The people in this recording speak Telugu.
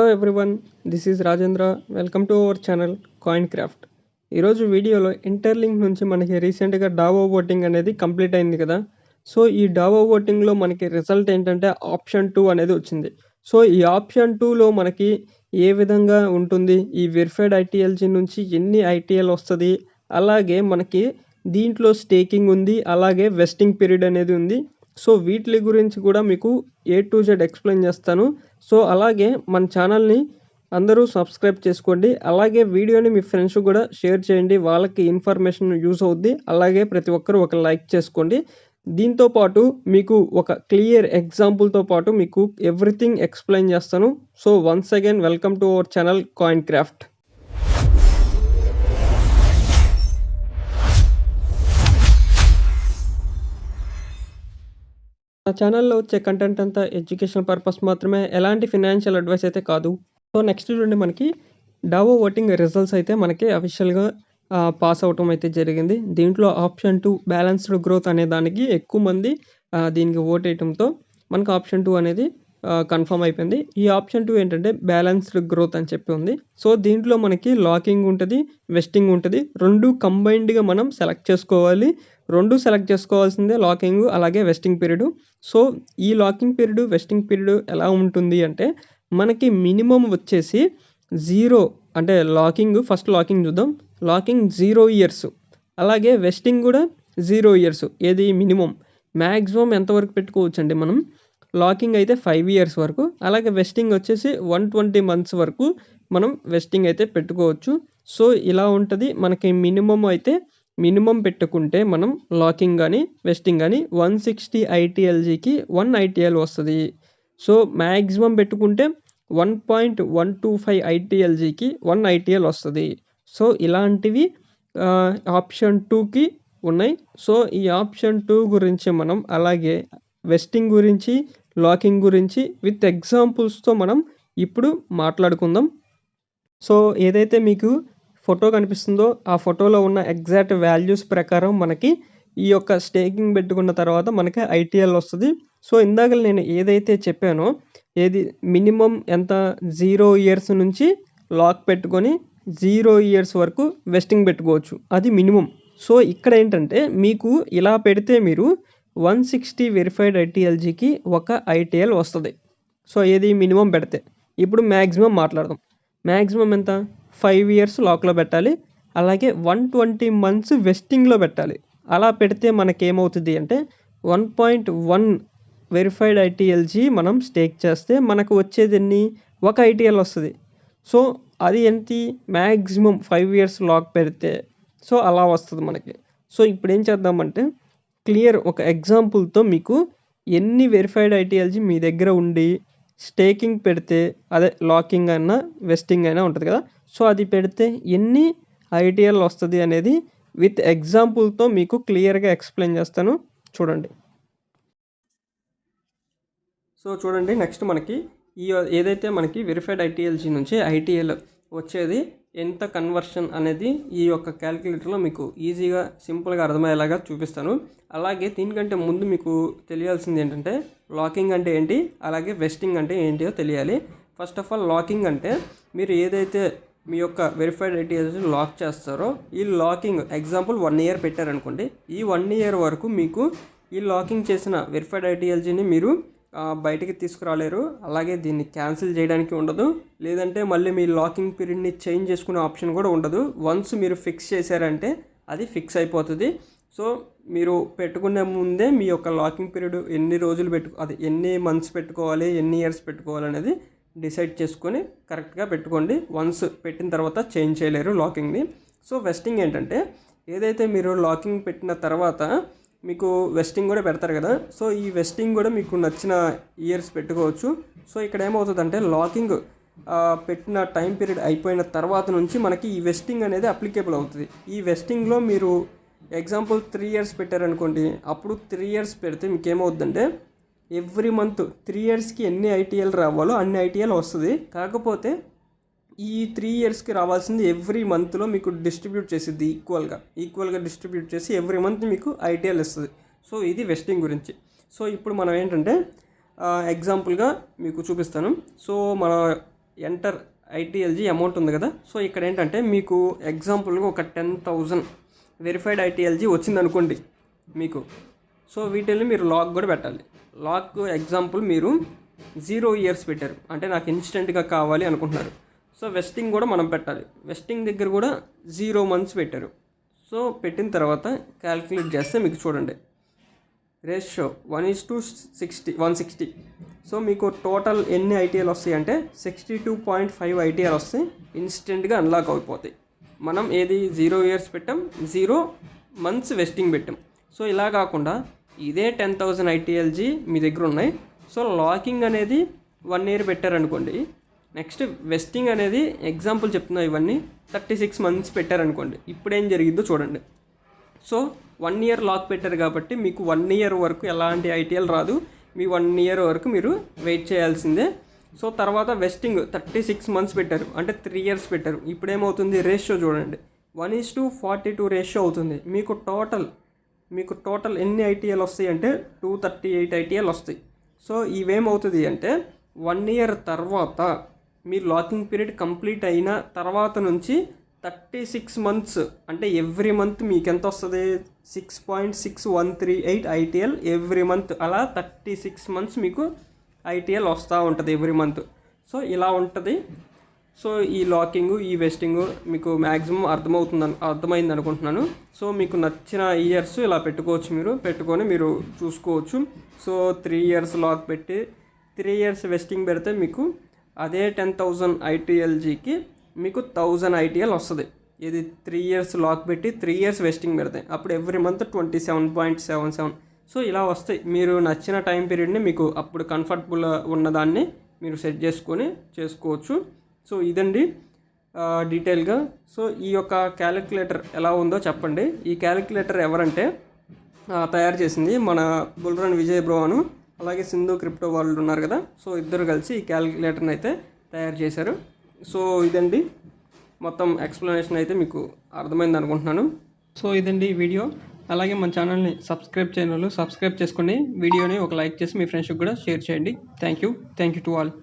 Hello everyone, this is Rajendra. Welcome to our channel coin craft. ఈరోజు వీడియోలో ఇంటర్లింక్ నుంచి మనకి రీసెంట్గా డావో ఓటింగ్ అనేది కంప్లీట్ అయింది కదా. సో ఈ డావో ఓటింగ్లో మనకి రిజల్ట్ ఏంటంటే ఆప్షన్ 2 అనేది వచ్చింది. సో ఈ ఆప్షన్ 2లో మనకి ఏ విధంగా ఉంటుంది, ఈ వెరిఫైడ్ ఐటీఎల్జీ నుంచి ఎన్ని ఐటీఎల్ వస్తుంది, అలాగే మనకి దీంట్లో స్టేకింగ్ ఉంది, అలాగే వెస్టింగ్ పీరియడ్ అనేది ఉంది. సో వీటి గురించి కూడా మీకు A to Z ఎక్స్ప్లెయిన్ చేస్తాను. సో అలాగే మన ఛానల్ని అందరూ సబ్స్క్రైబ్ చేసుకోండి, అలాగే వీడియోని మీ ఫ్రెండ్స్ కూడా షేర్ చేయండి, వాళ్ళకి ఇన్ఫర్మేషన్ యూస్ అవుద్ది. అలాగే ప్రతి ఒక్కరూ ఒక లైక్ చేసుకోండి. దీంతో పాటు మీకు ఒక క్లియర్ ఎగ్జాంపుల్తో పాటు మీకు ఎవ్రీథింగ్ ఎక్స్ప్లెయిన్ చేస్తాను. So once again welcome to our channel coin craft. నా ఛానల్లో వచ్చే కంటెంట్ అంతా ఎడ్యుకేషన్ పర్పస్ మాత్రమే, ఎలాంటి ఫినాన్షియల్ అడ్వైస్ అయితే కాదు. సో నెక్స్ట్ చూడండి, మనకి డావో ఓటింగ్ రిజల్ట్స్ అయితే మనకి అఫీషియల్గా పాస్ అవటం అయితే జరిగింది. దీంట్లో ఆప్షన్ 2 బ్యాలెన్స్డ్ గ్రోత్ అనే దానికి ఎక్కువ మంది దీనికి ఓట్ వేయటంతో మనకు ఆప్షన్ 2 అనేది కన్ఫర్మ్ అయిపోయింది. ఈ ఆప్షన్ 2 ఏంటంటే బ్యాలెన్స్డ్ గ్రోత్ అని చెప్పి ఉంది. సో దీంట్లో మనకి లాకింగ్ ఉంటుంది, వెస్టింగ్ ఉంటుంది, రెండు కంబైన్డ్గా మనం సెలెక్ట్ చేసుకోవాలి. రెండు సెలెక్ట్ చేసుకోవాల్సిందే, లాకింగ్ అలాగే వెస్టింగ్ పీరియడ్. సో ఈ లాకింగ్ పీరియడ్, వెస్టింగ్ పీరియడ్ ఎలా ఉంటుంది అంటే మనకి మినిమం వచ్చేసి 0, అంటే లాకింగ్, ఫస్ట్ లాకింగ్ చూద్దాం. లాకింగ్ 0 years, అలాగే వెస్టింగ్ కూడా 0 years. ఏది మినిమం, మ్యాక్సిమం ఎంతవరకు పెట్టుకోవచ్చు అంటే మనం లాకింగ్ అయితే 5 years వరకు, అలాగే వెస్టింగ్ వచ్చేసి 120 months వరకు మనం వెస్టింగ్ అయితే పెట్టుకోవచ్చు. సో ఇలా ఉంటుంది మనకి. మినిమం పెట్టుకుంటే మనం లాకింగ్ కానీ వెస్టింగ్ కానీ 160 ఐటీఎల్జీకి 1 ఐటీఎల్ వస్తుంది. సో మ్యాక్సిమం పెట్టుకుంటే 1.125 ఐటీఎల్జీకి 1 ఐటీఎల్ వస్తుంది. సో ఇలాంటివి ఆప్షన్ 2కి ఉన్నాయి. సో ఈ ఆప్షన్ 2 గురించి మనం, అలాగే వెస్టింగ్ గురించి, లాకింగ్ గురించి విత్ ఎగ్జాంపుల్స్తో మనం ఇప్పుడు మాట్లాడుకుందాం. సో ఏదైతే మీకు ఫోటో కనిపిస్తుందో ఆ ఫోటోలో ఉన్న ఎగ్జాక్ట్ వాల్యూస్ ప్రకారం మనకి ఈ యొక్క స్టేకింగ్ పెట్టుకున్న తర్వాత మనకి ఐటీఎల్ వస్తుంది. సో ఇందాక నేను ఏదైతే చెప్పానో, ఏది మినిమం ఎంత 0 years నుంచి లాక్ పెట్టుకొని 0 years వరకు వెస్టింగ్ పెట్టుకోవచ్చు, అది మినిమం. సో ఇక్కడ ఏంటంటే మీకు ఇలా పెడితే మీరు 160 వెరిఫైడ్ ఐటీఎల్జీకి 1 ఐటీఎల్ వస్తుంది. సో ఏది మినిమం పెడితే. ఇప్పుడు మ్యాక్సిమం మాట్లాడదాం. మ్యాక్సిమం ఎంత, 5 years లాక్లో పెట్టాలి, అలాగే 120 months వెస్టింగ్లో పెట్టాలి. అలా పెడితే మనకేమవుతుంది అంటే 1.1 వెరిఫైడ్ ఐటీఎల్జీ మనం స్టేక్ చేస్తే మనకు వచ్చేది ఎన్ని, 1 ఐటీఎల్ వస్తుంది. సో అది ఎంత, మ్యాక్సిమం 5 years లాక్ పెడితే సో అలా వస్తుంది మనకి. సో ఇప్పుడు ఏం చేద్దామంటే క్లియర్ ఒక ఎగ్జాంపుల్తో మీకు ఎన్ని వెరిఫైడ్ ఐటీఎల్జీ మీ దగ్గర ఉండి స్టేకింగ్ పెడితే, అదే లాకింగ్ అయినా వెస్టింగ్ అయినా ఉంటుంది కదా, సో అది పెడితే ఎన్ని ఐటీఎల్ వస్తుంది అనేది విత్ ఎగ్జాంపుల్తో మీకు క్లియర్గా ఎక్స్ప్లెయిన్ చేస్తాను. చూడండి. సో చూడండి, నెక్స్ట్ మనకి ఈ ఏదైతే మనకి వెరిఫైడ్ ఐటీఎల్జీ నుంచి ఐటీఎల్ వచ్చేది ఎంత కన్వర్షన్ అనేది ఈ యొక్క క్యాలిక్యులేటర్లో మీకు ఈజీగా సింపుల్గా అర్థమయ్యేలాగా చూపిస్తాను. అలాగే దీనికంటే ముందు మీకు తెలియాల్సింది ఏంటంటే లాకింగ్ అంటే ఏంటి, అలాగే వెస్టింగ్ అంటే ఏంటియో తెలియాలి. ఫస్ట్ ఆఫ్ ఆల్ లాకింగ్ అంటే మీరు ఏదైతే మీ యొక్క వెరిఫైడ్ ఐటీఎల్జీ లాక్ చేస్తారో ఈ లాకింగ్ ఎగ్జాంపుల్ 1 year పెట్టారనుకోండి, ఈ 1 year వరకు మీకు ఈ లాకింగ్ చేసిన వెరిఫైడ్ ఐటీఎల్జీని మీరు బయటికి తీసుకురాలేరు. అలాగే దీన్ని క్యాన్సిల్ చేయడానికి ఉండదు, లేదంటే మళ్ళీ మీ లాకింగ్ పీరియడ్ని చేంజ్ చేసుకునే ఆప్షన్ కూడా ఉండదు. వన్స్ మీరు ఫిక్స్ చేశారంటే అది ఫిక్స్ అయిపోతుంది. సో మీరు పెట్టుకునే ముందే మీ యొక్క లాకింగ్ పీరియడ్ ఎన్ని రోజులు అది ఎన్ని మంత్స్ పెట్టుకోవాలి, ఎన్ని ఇయర్స్ పెట్టుకోవాలి అనేది డిసైడ్ చేసుకొని కరెక్ట్గా పెట్టుకోండి. వన్స్ పెట్టిన తర్వాత చేంజ్ చేయలేరు లాకింగ్ని. సో వెస్టింగ్ ఏంటంటే ఏదైతే మీరు లాకింగ్ పెట్టిన తర్వాత మీకు వెస్టింగ్ కూడా పెడతారు కదా, సో ఈ వెస్టింగ్ కూడా మీకు నచ్చిన ఇయర్స్ పెట్టుకోవచ్చు. సో ఇక్కడ ఏమవుతుందంటే లాకింగ్ పెట్టిన టైం పీరియడ్ అయిపోయిన తర్వాత నుంచి మనకి ఈ వెస్టింగ్ అనేది అప్లికేబుల్ అవుతుంది. ఈ వెస్టింగ్లో మీరు ఎగ్జాంపుల్ 3 years పెట్టారనుకోండి, అప్పుడు 3 years పెడితే మీకు ఏమవుతుందంటే ఎవ్రీ మంత్ 3 yearsకి ఎన్ని ఐటీఎల్ రావాలో అన్ని ఐటీఎల్ వస్తుంది. కాకపోతే ఈ 3 yearsకి రావాల్సింది ఎవ్రీ మంత్లో మీకు డిస్ట్రిబ్యూట్ చేసిద్ది, ఈక్వల్గా డిస్ట్రిబ్యూట్ చేసి ఎవ్రీ మంత్ మీకు ఐటీఎల్ ఇస్తుంది. సో ఇది వెస్టింగ్ గురించి. సో ఇప్పుడు మనం ఏంటంటే ఎగ్జాంపుల్గా మీకు చూపిస్తాను. సో మన ఎంటర్ ఐటీఎల్జీ అమౌంట్ ఉంది కదా. సో ఇక్కడ ఏంటంటే మీకు ఎగ్జాంపుల్గా ఒక 10,000 వెరిఫైడ్ ఐటీఎల్జీ వచ్చిందనుకోండి మీకు. సో వీటిని మీరు లాక్ కూడా పెట్టాలి. లాక్ ఎగ్జాంపుల్ మీరు 0 years పెట్టారు అంటే నాకు ఇన్స్టెంట్గా కావాలి అనుకుంటున్నారు. సో వెస్టింగ్ కూడా మనం పెట్టాలి. వెస్టింగ్ దగ్గర కూడా 0 months పెట్టారు. సో పెట్టిన తర్వాత క్యాలిక్యులేట్ చేస్తే మీకు చూడండి రేషియో 1:160. సో మీకు టోటల్ ఎన్ని ఐటీఎల్ వస్తాయి అంటే 62.5 ఐటీఎల్ వస్తాయి. ఇన్స్టెంట్గా అన్లాక్ అయిపోతాయి. మనం ఏది 0 years పెట్టాం, 0 months వెస్టింగ్ పెట్టాం. సో ఇలా కాకుండా ఇదే 10,000 ఐటీఎల్జీ మీ దగ్గర ఉన్నాయి. సో లాకింగ్ అనేది 1 year పెట్టారనుకోండి. నెక్స్ట్ వెస్టింగ్ అనేది ఎగ్జాంపుల్ చెప్తున్నా, ఇవన్నీ 36 months పెట్టారనుకోండి. ఇప్పుడు ఏం జరిగిద్దో చూడండి. సో 1 year లాక్ పెట్టారు కాబట్టి మీకు 1 year వరకు ఎలాంటి ఐటీఎల్ రాదు. మీ 1 year వరకు మీరు వెయిట్ చేయాల్సిందే. సో తర్వాత వెస్టింగ్ 36 months పెట్టారు అంటే 3 years పెట్టారు. ఇప్పుడు ఏమవుతుంది రేషియో చూడండి 1:42 రేషియో అవుతుంది. మీకు టోటల్ ఎన్ని ఐటీఎల్ వస్తాయి అంటే 238 ఐటీఎల్ వస్తాయి. సో ఇవేమవుతుంది అంటే 1 year తర్వాత మీ లాకింగ్ పీరియడ్ కంప్లీట్ అయిన తర్వాత నుంచి 36 months అంటే ఎవ్రీ మంత్ మీకు ఎంత వస్తుంది 6.6138 ఐటీఎల్ ఎవ్రీ మంత్. అలా 36 months మీకు ఐటీఎల్ వస్తూ ఉంటుంది ఎవ్రీ మంత్. సో ఇలా ఉంటుంది. సో ఈ లాకింగ్ ఈ వెస్టింగ్ మీకు మ్యాక్సిమం అర్థమైంది అనుకుంటున్నాను. సో మీకు నచ్చిన ఇయర్స్ ఇలా పెట్టుకొని మీరు చూసుకోవచ్చు. సో 3 years లాక్ పెట్టి 3 years వెస్టింగ్ పెడితే మీకు అదే 10,000 ఐటీఎల్జీకి మీకు 1000 ఐటీఎల్ వస్తుంది. ఇది 3 years లాక్ పెట్టి 3 years వెస్టింగ్ పెడతాయి. అప్పుడు ఎవ్రీ మంత్ 27.77. సో ఇలా వస్తాయి. మీరు నచ్చిన టైం పీరియడ్ని మీకు అప్పుడు కంఫర్టబుల్ ఉన్నదాన్ని మీరు సెట్ చేసుకోవచ్చు. సో ఇదండి డీటెయిల్గా. సో ఈ యొక్క క్యాలిక్యులేటర్ ఎలా ఉందో చెప్పండి. ఈ క్యాలిక్యులేటర్ ఎవరంటే తయారు చేసింది మన బుల్రన్ విజయ్ బ్రో అను, అలాగే సింధు క్రిప్టో వాళ్ళు ఉన్నారు కదా. సో ఇద్దరు కలిసి ఈ క్యాలిక్యులేటర్ని అయితే తయారు చేశారు. సో ఇదండి మొత్తం ఎక్స్ప్లెనేషన్ అయితే మీకు అర్థమైంది అనుకుంటున్నాను. సో ఇదండి ఈ వీడియో. అలాగే మన ఛానల్ని సబ్స్క్రైబ్ చేసుకోండి. వీడియోని ఒక లైక్ చేసి మీ ఫ్రెండ్స్కి కూడా షేర్ చేయండి. Thank you to all.